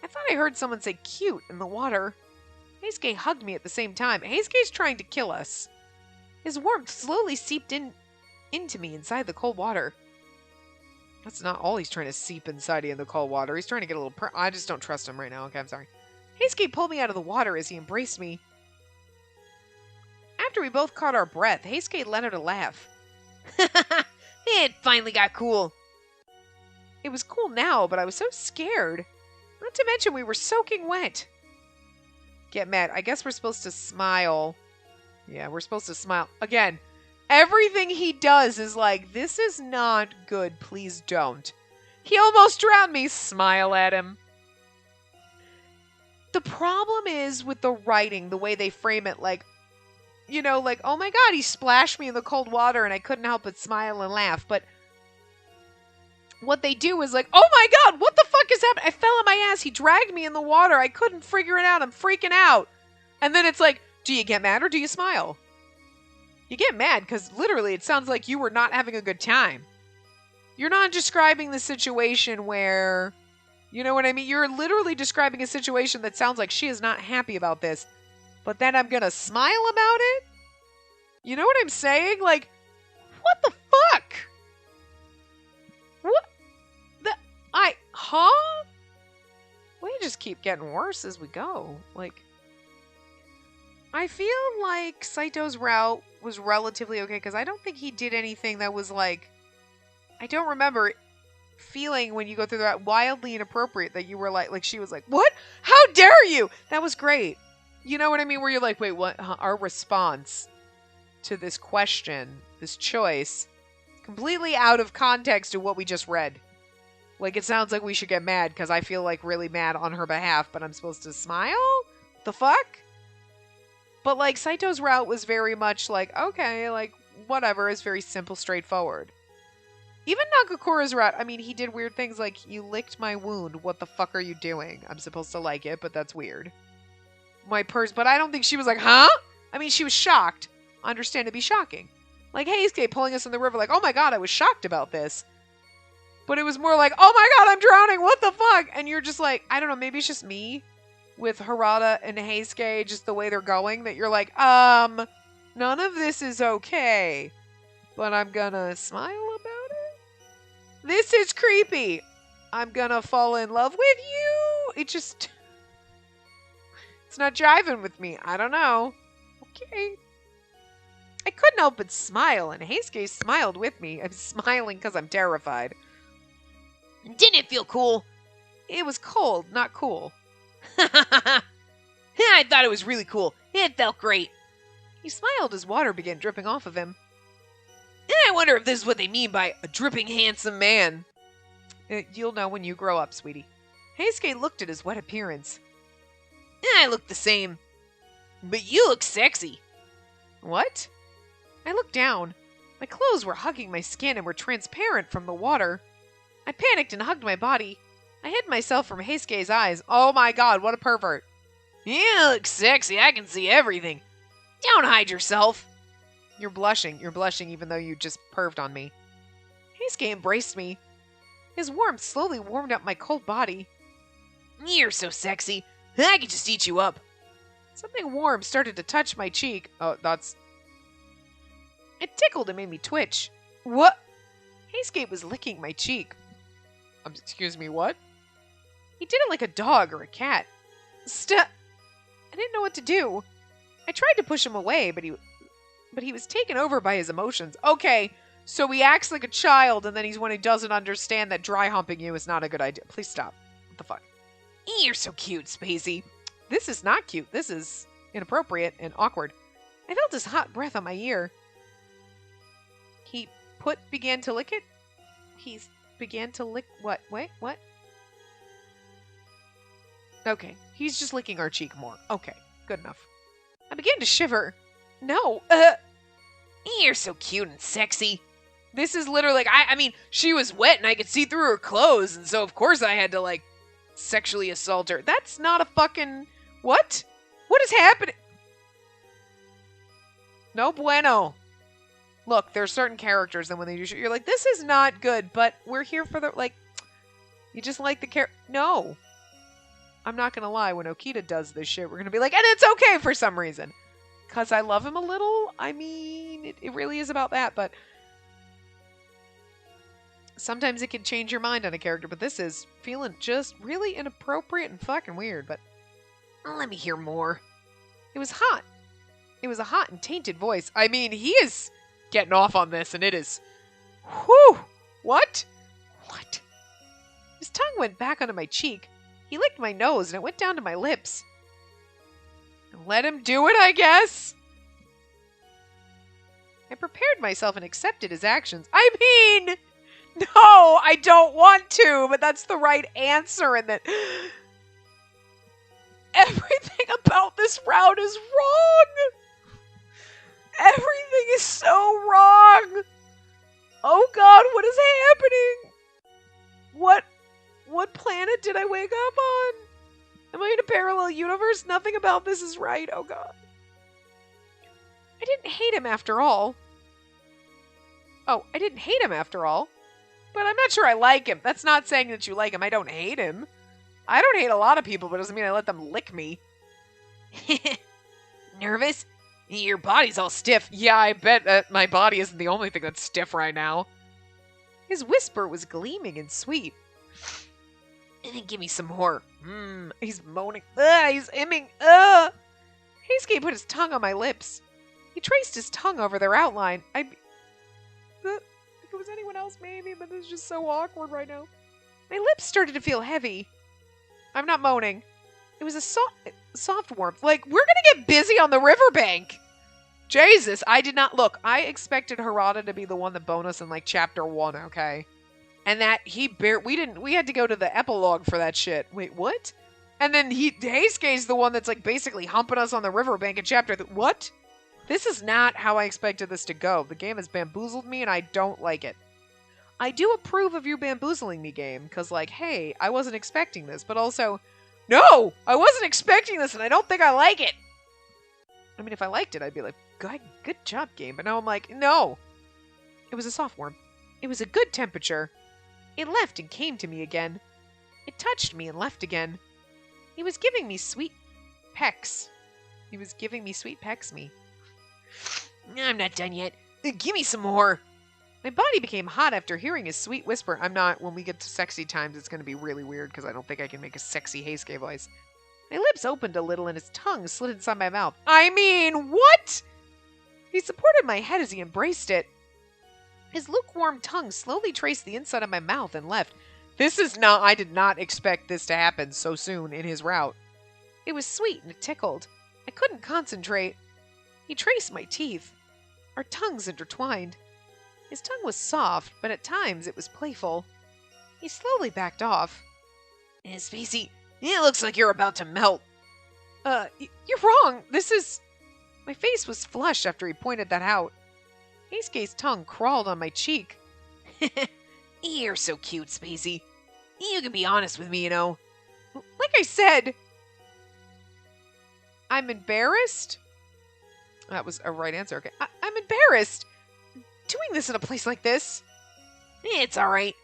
I thought I heard someone say cute in the water. Heisuke hugged me at the same time. Heisuke's trying to kill us. His warmth slowly seeped into me inside the cold water. That's not all he's trying to seep inside in the cold water. He's trying to get a little... I just don't trust him right now. Okay, I'm sorry. Heisuke pulled me out of the water as he embraced me. After we both caught our breath, Heisuke let out a laugh. It finally got cool. It was cool now, but I was so scared. Not to mention we were soaking wet. Get mad. I guess we're supposed to smile. Yeah, we're supposed to smile. Again, everything he does is like, this is not good. Please don't. He almost drowned me. Smile at him. The problem is with the writing, the way they frame it, like, you know, like, oh my god, he splashed me in the cold water and I couldn't help but smile and laugh. But what they do is like, oh my god, what the fuck is happening? I fell on my ass. He dragged me in the water. I couldn't figure it out. I'm freaking out. And then it's like, do you get mad or do you smile? You get mad because literally it sounds like you were not having a good time. You're not describing the situation where, you know what I mean? You're literally describing a situation that sounds like she is not happy about this. But then I'm gonna smile about it? You know what I'm saying? Like, what the fuck? What? Huh? We just keep getting worse as we go. Like, I feel like Saito's route was relatively okay, because I don't think he did anything that was like, I don't remember feeling when you go through that wildly inappropriate that you were like she was like, what? How dare you? That was great. You know what I mean? Where you're like, wait, what? Our response to this question, this choice, completely out of context to what we just read. Like, it sounds like we should get mad because I feel like really mad on her behalf, but I'm supposed to smile? The fuck? But like, Saito's route was very much like, okay, like, whatever, is very simple, straightforward. Even Nagakura's route, I mean, he did weird things like, you licked my wound, what the fuck are you doing? I'm supposed to like it, but that's weird. My purse, but I don't think she was like, huh? I mean, she was shocked. Understandably shocking. Like Heisuke pulling us in the river, like, oh my god, I was shocked about this. But it was more like, oh my god, I'm drowning, what the fuck? And you're just like, I don't know, maybe it's just me with Harada and Heisuke, just the way they're going, that you're like, none of this is okay. But I'm gonna smile about it? This is creepy. I'm gonna fall in love with you? It's not jiving with me. I don't know. Okay. I couldn't help but smile, and Heisuke smiled with me. I'm smiling because I'm terrified. Didn't it feel cool? It was cold, not cool. I thought it was really cool. It felt great. He smiled as water began dripping off of him. I wonder if this is what they mean by a dripping handsome man. You'll know when you grow up, sweetie. Heisuke looked at his wet appearance. I look the same. But you look sexy. What? I looked down. My clothes were hugging my skin and were transparent from the water. I panicked and hugged my body. I hid myself from Heisuke's eyes. Oh my god, what a pervert. You look sexy. I can see everything. Don't hide yourself. You're blushing. You're blushing even though you just perved on me. Heisuke embraced me. His warmth slowly warmed up my cold body. You're so sexy. I could just eat you up. Something warm started to touch my cheek. Oh, that's... It tickled and made me twitch. What? Heisuke was licking my cheek. Excuse me, what? He did it like a dog or a cat. I didn't know what to do. I tried to push him away, but he was taken over by his emotions. Okay, so he acts like a child, and then he's when he doesn't understand that dry humping you is not a good idea. Please stop. What the fuck? You're so cute, Spacey. This is not cute. This is inappropriate and awkward. I felt his hot breath on my ear. He began to lick it? He began to lick what? Wait, what? Okay, he's just licking our cheek more. Okay, good enough. I began to shiver. No, you're so cute and sexy. This is literally like, I mean, she was wet and I could see through her clothes, and so of course I had to, like, sexually assault her. That's not a fucking... What? What is happening? No bueno. Look, there are certain characters that when they do shit, you're like, this is not good, but we're here for the, like, you just like the character. No. I'm not gonna lie, when Okita does this shit, we're gonna be like, and it's okay for some reason. Because I love him a little. I mean, it really is about that, but sometimes it can change your mind on a character, but this is feeling just really inappropriate and fucking weird, but let me hear more. It was hot. It was a hot and tainted voice. I mean, he is getting off on this, and it is... Whew! What? What? His tongue went back onto my cheek. He licked my nose, and it went down to my lips. Let him do it, I guess. I prepared myself and accepted his actions. I mean, no, I don't want to, but that's the right answer, and that everything about this route is wrong. Everything is so wrong. Oh God, what is happening? What planet did I wake up on? Am I in a parallel universe? Nothing about this is right. Oh God. I didn't hate him after all. Oh, I didn't hate him after all. But I'm not sure I like him. That's not saying that you like him. I don't hate him. I don't hate a lot of people, but it doesn't mean I let them lick me. Nervous? Your body's all stiff. Yeah, I bet my body isn't the only thing that's stiff right now. His whisper was gleaming and sweet. And then give me some more. He's moaning. He's imming. Heisuke put his tongue on my lips. He traced his tongue over their outline. If it was anyone else, maybe, but this is just so awkward right now. My lips started to feel heavy. I'm not moaning. It was a soft warmth. Like, we're gonna get busy on the riverbank. Jesus, I did not look. I expected Harada to be the one that boned us in like chapter 1, okay? And that we had to go to the epilogue for that shit. Wait, what? And then Heisuke's the one that's like basically humping us on the riverbank in chapter what? This is not how I expected this to go. The game has bamboozled me and I don't like it. I do approve of you bamboozling me, game, because like, hey, I wasn't expecting this, but also, no, I wasn't expecting this and I don't think I like it. I mean, if I liked it, I'd be like, good job, game. But now I'm like, no. It was a soft warm. It was a good temperature. It left and came to me again. It touched me and left again. He was giving me sweet pecks. He was giving me sweet pecks me. I'm not done yet. Give me some more. My body became hot after hearing his sweet whisper. I'm not. When we get to sexy times, it's going to be really weird because I don't think I can make a sexy Heisuke voice. My lips opened a little and his tongue slid inside my mouth. I mean, what? He supported my head as he embraced it. His lukewarm tongue slowly traced the inside of my mouth and left. I did not expect this to happen so soon in his route. It was sweet and it tickled. I couldn't concentrate. He traced my teeth. Our tongues intertwined. His tongue was soft, but at times it was playful. He slowly backed off. Spacey, it looks like you're about to melt. You're wrong. My face was flushed after he pointed that out. Heisuke's tongue crawled on my cheek. You're so cute, Spacey. You can be honest with me, you know. Like I said, I'm embarrassed. That was a right answer. Okay, I'm embarrassed. Doing this in a place like this. It's alright.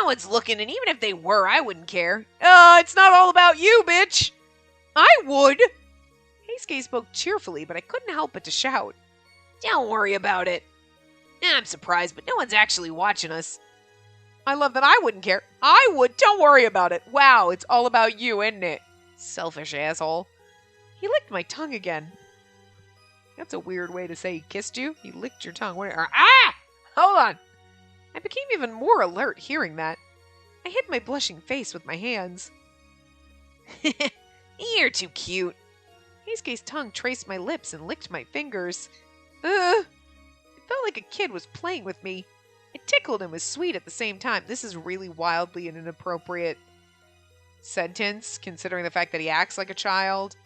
No one's looking, and even if they were, I wouldn't care. It's not all about you, bitch. I would. Heisuke spoke cheerfully, but I couldn't help but to shout. Don't worry about it. I'm surprised, but no one's actually watching us. I love that I wouldn't care. I would. Don't worry about it. Wow, it's all about you, isn't it? Selfish asshole. He licked my tongue again. That's a weird way to say he kissed you. He licked your tongue. Hold on. I became even more alert hearing that. I hid my blushing face with my hands. You're too cute. Heisuke's tongue traced my lips and licked my fingers. It felt like a kid was playing with me. It tickled and was sweet at the same time. This is really wildly an inappropriate sentence, considering the fact that he acts like a child.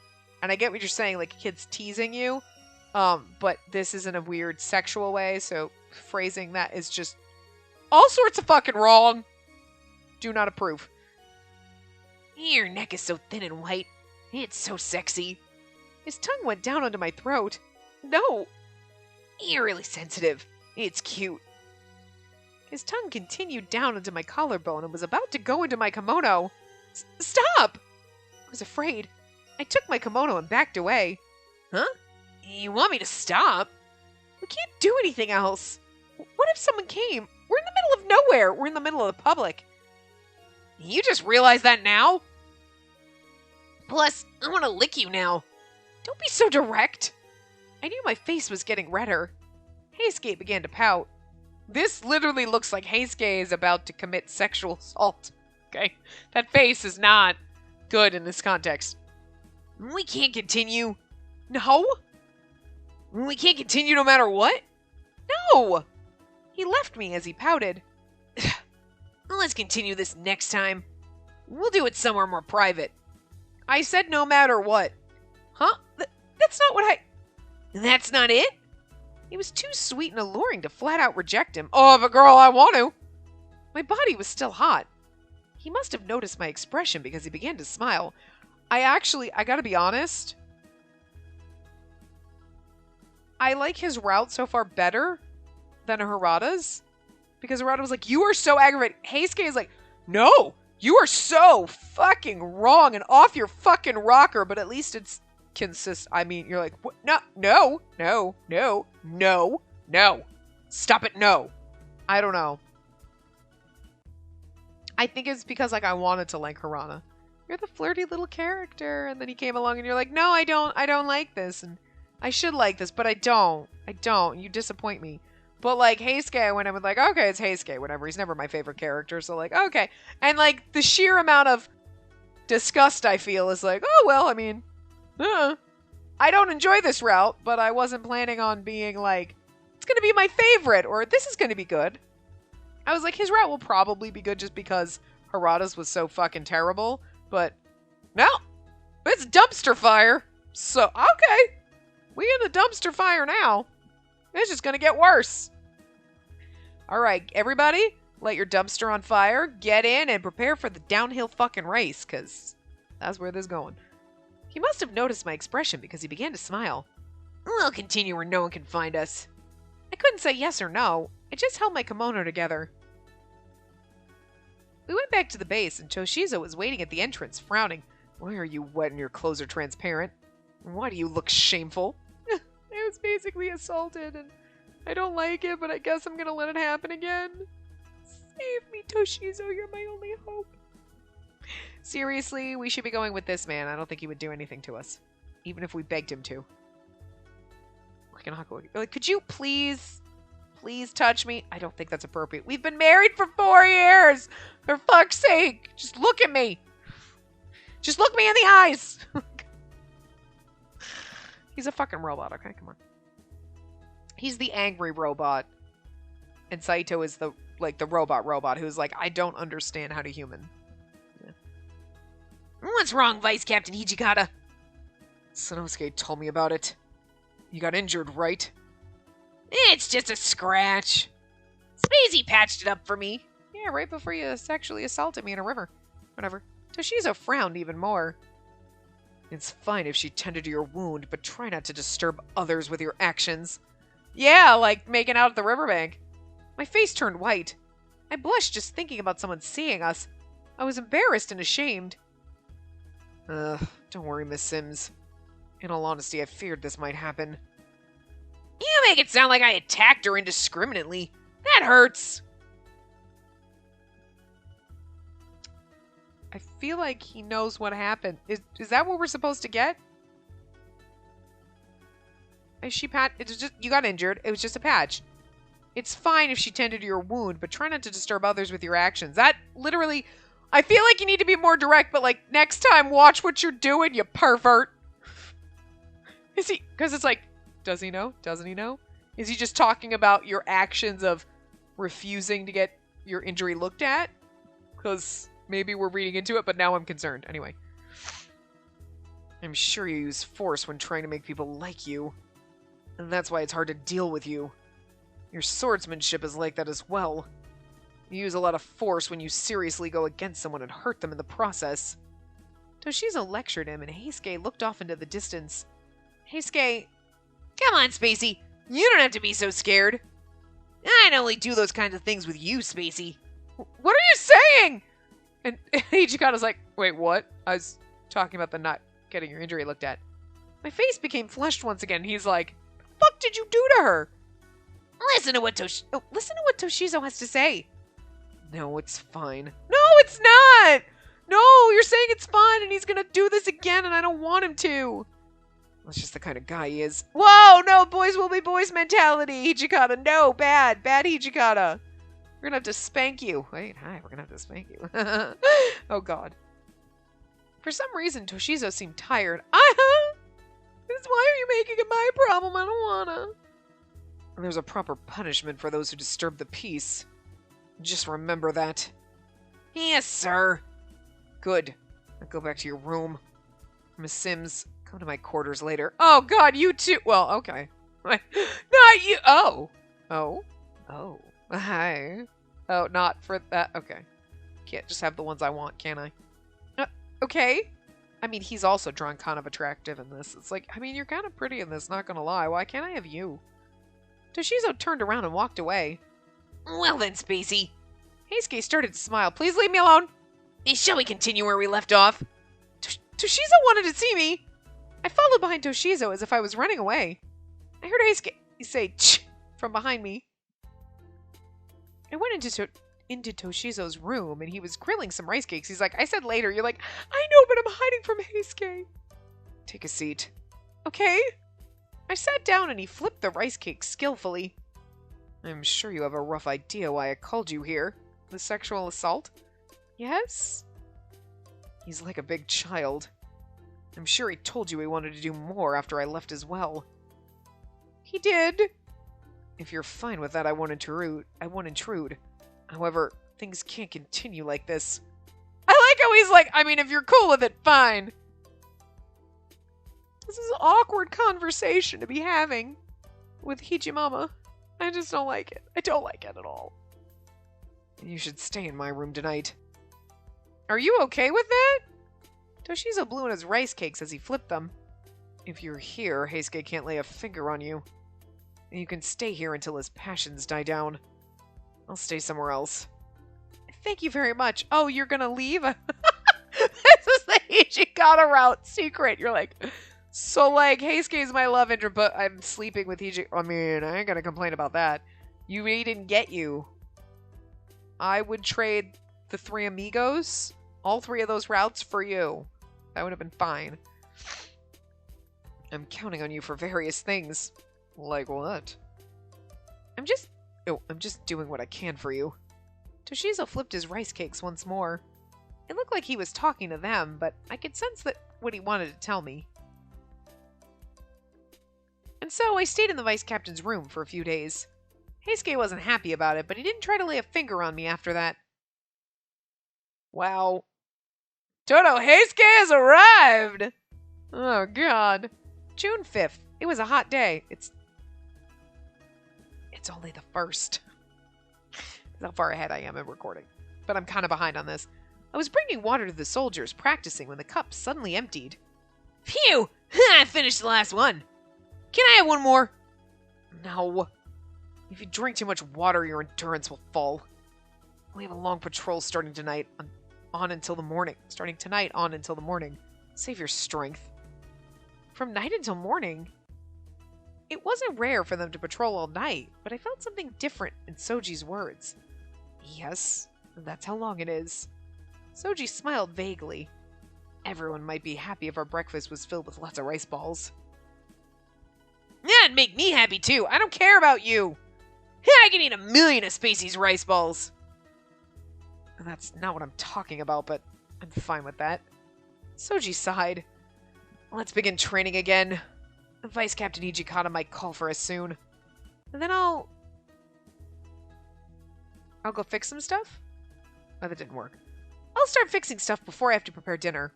And I get what you're saying, like a kid's teasing you. But this is in a weird sexual way, so phrasing that is just all sorts of fucking wrong. Do not approve. Your neck is so thin and white. It's so sexy. His tongue went down onto my throat. No. You're really sensitive. It's cute. His tongue continued down into my collarbone and was about to go into my kimono. Stop! I was afraid. I took my kimono and backed away. Huh? You want me to stop? We can't do anything else. What if someone came? We're in the middle of nowhere. We're in the middle of the public. You just realized that now? Plus, I want to lick you now. Don't be so direct. I knew my face was getting redder. Heisuke began to pout. This literally looks like Heisuke is about to commit sexual assault. Okay? That face is not good in this context. We can't continue. No? We can't continue no matter what? No! He left me as he pouted. Let's continue this next time. We'll do it somewhere more private. I said no matter what. Huh? That's not what I... That's not it? He was too sweet and alluring to flat out reject him. Oh, but girl, I want to. My body was still hot. He must have noticed my expression because he began to smile. I gotta be honest. I like his route so far better than Harada's. Because Harada was like, you are so aggravated. Heisuke is like, no, you are so fucking wrong and off your fucking rocker. But at least it's I mean, you're like, what? No. Stop it, no. I don't know. I think it's because, like, I wanted to like Harada. You're the flirty little character. And then he came along and you're like, no, I don't like this. And I should like this, but I don't. You disappoint me. But, like, Heisuke, I went in with, like, okay, it's Heisuke, whatever. He's never my favorite character, so, like, okay. And, like, the sheer amount of disgust I feel is like, oh, well, I mean, I don't enjoy this route, but I wasn't planning on being, like, it's going to be my favorite, or this is going to be good. I was like, his route will probably be good just because Harada's was so fucking terrible, but no, it's dumpster fire. So, okay, we in a dumpster fire now. It's just going to get worse. All right, everybody, let your dumpster on fire, get in, and prepare for the downhill fucking race, because that's where this is going. He must have noticed my expression because he began to smile. We'll continue where no one can find us. I couldn't say yes or no. I just held my kimono together. We went back to the base, and Toshizo was waiting at the entrance, frowning. Why are you wet and your clothes are transparent? Why do you look shameful? I was basically assaulted, and I don't like it, but I guess I'm gonna let it happen again. Save me, Toshizo, you're my only hope. Seriously, we should be going with this man. I don't think he would do anything to us, even if we begged him to. Like, could you please touch me? I don't think that's appropriate. We've been married for 4 years! For fuck's sake! Just look at me! Just look me in the eyes! He's a fucking robot, okay? Come on. He's the angry robot. And Saito is the robot who's like, I don't understand how to human. Yeah. What's wrong, Vice Captain Hijikata? Sanosuke told me about it. You got injured, right? It's just a scratch. Spacey patched it up for me. Yeah, right before you sexually assaulted me in a river. Whatever. Toshizo frowned even more. It's fine if she tended to your wound, but try not to disturb others with your actions. Yeah, like making out at the riverbank. My face turned white. I blushed just thinking about someone seeing us. I was embarrassed and ashamed. Don't worry, Miss Sims. In all honesty, I feared this might happen. You make it sound like I attacked her indiscriminately. That hurts. I feel like he knows what happened. Is that what we're supposed to get? Is she it was just, you got injured. It was just a patch. It's fine if she tended to your wound, but try not to disturb others with your actions. That literally, I feel like you need to be more direct, but like next time watch what you're doing, you pervert. Is he, because it's like, does he know? Doesn't he know? Is he just talking about your actions of refusing to get your injury looked at? Because maybe we're reading into it, but now I'm concerned. Anyway. I'm sure you use force when trying to make people like you. And that's why it's hard to deal with you. Your swordsmanship is like that as well. You use a lot of force when you seriously go against someone and hurt them in the process. Toshizo lectured him, and Heisuke looked off into the distance. Heisuke, come on, Spacey. You don't have to be so scared. I'd only do those kinds of things with you, Spacey. What are you saying? And Hijikata's like, wait, what? I was talking about the not getting your injury looked at. My face became flushed once again. He's like, the fuck did you do to her? Listen to what Toshizo has to say. No, it's fine. No, it's not! No, you're saying it's fine and he's gonna do this again and I don't want him to. That's just the kind of guy he is. Whoa, no, boys will be boys mentality, Hijikata. No, bad Hijikata. We're gonna have to spank you. Wait, hi, we're gonna have to spank you. Oh, God. For some reason, Toshizo seemed tired. Why are you making it my problem? I don't wanna. There's a proper punishment for those who disturb the peace. Just remember that. Yes, sir. Good. Now go back to your room. Miss Sims, come to my quarters later. Oh, God, you too. Well, okay. Not you. Oh. Hi. Oh, not for that. Okay. Can't just have the ones I want, can I? Okay. I mean, he's also drawn kind of attractive in this. It's like, I mean, you're kind of pretty in this, not gonna lie. Why can't I have you? Toshizo turned around and walked away. Well then, Spacey. Heisuke started to smile. Please leave me alone. Shall we continue where we left off? Toshizo wanted to see me. I followed behind Toshizo as if I was running away. I heard Heisuke say, "Ch" from behind me. I went into Toshizo's room, and he was grilling some rice cakes. He's like, I said later. You're like, I know, but I'm hiding from Heisuke. Take a seat. Okay. I sat down, and he flipped the rice cakes skillfully. I'm sure you have a rough idea why I called you here. The sexual assault? Yes? He's like a big child. I'm sure he told you he wanted to do more after I left as well. He did. If you're fine with that, I won't intrude. However, things can't continue like this. I like how he's like, I mean, if you're cool with it, fine. This is an awkward conversation to be having with Hijimama. I just don't like it. I don't like it at all. You should stay in my room tonight. Are you okay with that? Toshizo blew in his rice cakes as he flipped them. If you're here, Heisuke can't lay a finger on you. And you can stay here until his passions die down. I'll stay somewhere else. Thank you very much. Oh, you're gonna leave? This is the Hijikata route secret. You're like, so like, Heisuke is my love interest, but I'm sleeping with Hijikata. I mean, I ain't gonna complain about that. He didn't get you. I would trade the 3 amigos, all 3 of those routes for you. That would have been fine. I'm counting on you for various things. Like what? I'm just doing what I can for you. Toshizo flipped his rice cakes once more. It looked like he was talking to them, but I could sense that what he wanted to tell me. And so I stayed in the vice captain's room for a few days. Heisuke wasn't happy about it, but he didn't try to lay a finger on me after that. Wow. Toto, Heisuke has arrived! Oh, God. June 5th. It was a hot day. It's only the 1st. That's how far ahead I am in recording. But I'm kind of behind on this. I was bringing water to the soldiers, practicing, when the cup suddenly emptied. Phew! I finished the last one. Can I have one more? No. If you drink too much water, your endurance will fall. We have a long patrol starting tonight on until the morning. Starting tonight on until the morning. Save your strength. From night until morning? It wasn't rare for them to patrol all night, but I felt something different in Soji's words. Yes, that's how long it is. Soji smiled vaguely. Everyone might be happy if our breakfast was filled with lots of rice balls. That'd make me happy too. I don't care about you. I can eat 1,000,000 of Spacey's rice balls. That's not what I'm talking about, but I'm fine with that. Soji sighed. Let's begin training again. Vice Captain Hijikata might call for us soon. And then I'll go fix some stuff? Oh, that didn't work. I'll start fixing stuff before I have to prepare dinner.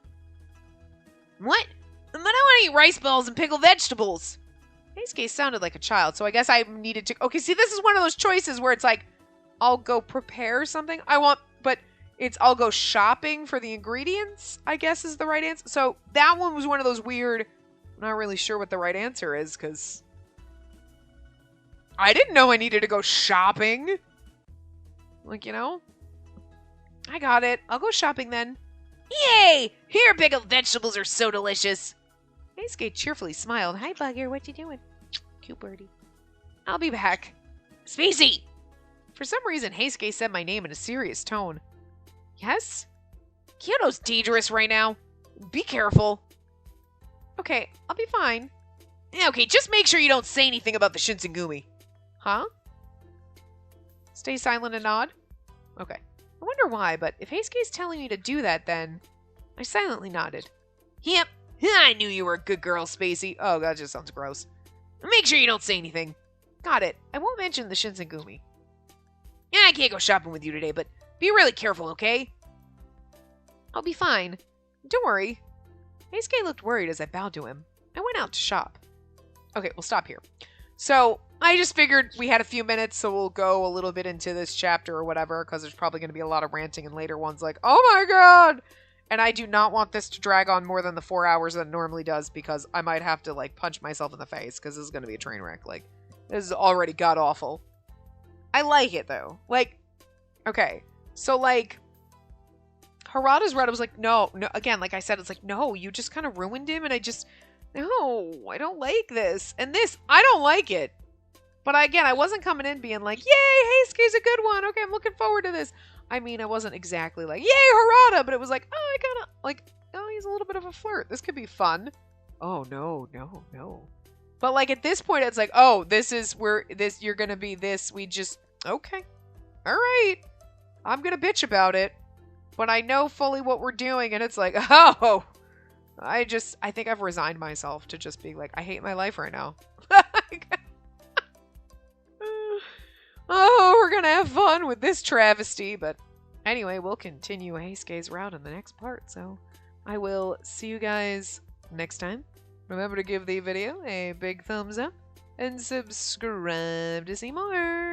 What? But I want to eat rice balls and pickled vegetables. Heisuke sounded like a child, so I guess I needed to... Okay, see, this is one of those choices where it's like, I'll go prepare something. But it's I'll go shopping for the ingredients, I guess is the right answer. So that one was one of those weird... I'm not really sure what the right answer is, because I didn't know I needed to go shopping. Like, you know? I got it. I'll go shopping then. Yay! Here, pickled vegetables are so delicious. Heisuke cheerfully smiled. Hi, Bugger. What you doing? Cute birdie. I'll be back. Spacey! For some reason, Heisuke said my name in a serious tone. Yes? Kyoto's dangerous right now. Be careful. Okay, I'll be fine. Okay, just make sure you don't say anything about the Shinsengumi. Huh? Stay silent and nod? Okay. I wonder why, but if Heisuke's telling me to do that, then... I silently nodded. Yep, I knew you were a good girl, Spacey. Oh, that just sounds gross. Make sure you don't say anything. Got it. I won't mention the Shinsengumi. Yeah, I can't go shopping with you today, but be really careful, okay? I'll be fine. Don't worry. Heisuke looked worried as I bowed to him. I went out to shop. Okay, we'll stop here. So, I just figured we had a few minutes, so we'll go a little bit into this chapter or whatever, because there's probably going to be a lot of ranting in later ones like, oh my god! And I do not want this to drag on more than the 4 hours that it normally does, because I might have to, like, punch myself in the face, because this is going to be a train wreck. Like, this is already god-awful. I like it, though. Like, okay. So, like... Harada's red, I was like, no, again, like I said, it's like, no, you just kind of ruined him, and no, I don't like this. And this, I don't like it. But again, I wasn't coming in being like, yay, Heisuke's a good one, okay, I'm looking forward to this. I mean, I wasn't exactly like, yay, Harada, but it was like, oh, I kind of, like, oh, he's a little bit of a flirt. This could be fun. Oh, no. But, like, at this point, it's like, oh, you're gonna be this, okay. All right. I'm gonna bitch about it. But I know fully what we're doing, and it's like, oh, I think I've resigned myself to just being like, I hate my life right now. Oh, we're gonna have fun with this travesty, but anyway, we'll continue Heisuke's route in the next part, so I will see you guys next time. Remember to give the video a big thumbs up, and subscribe to see more.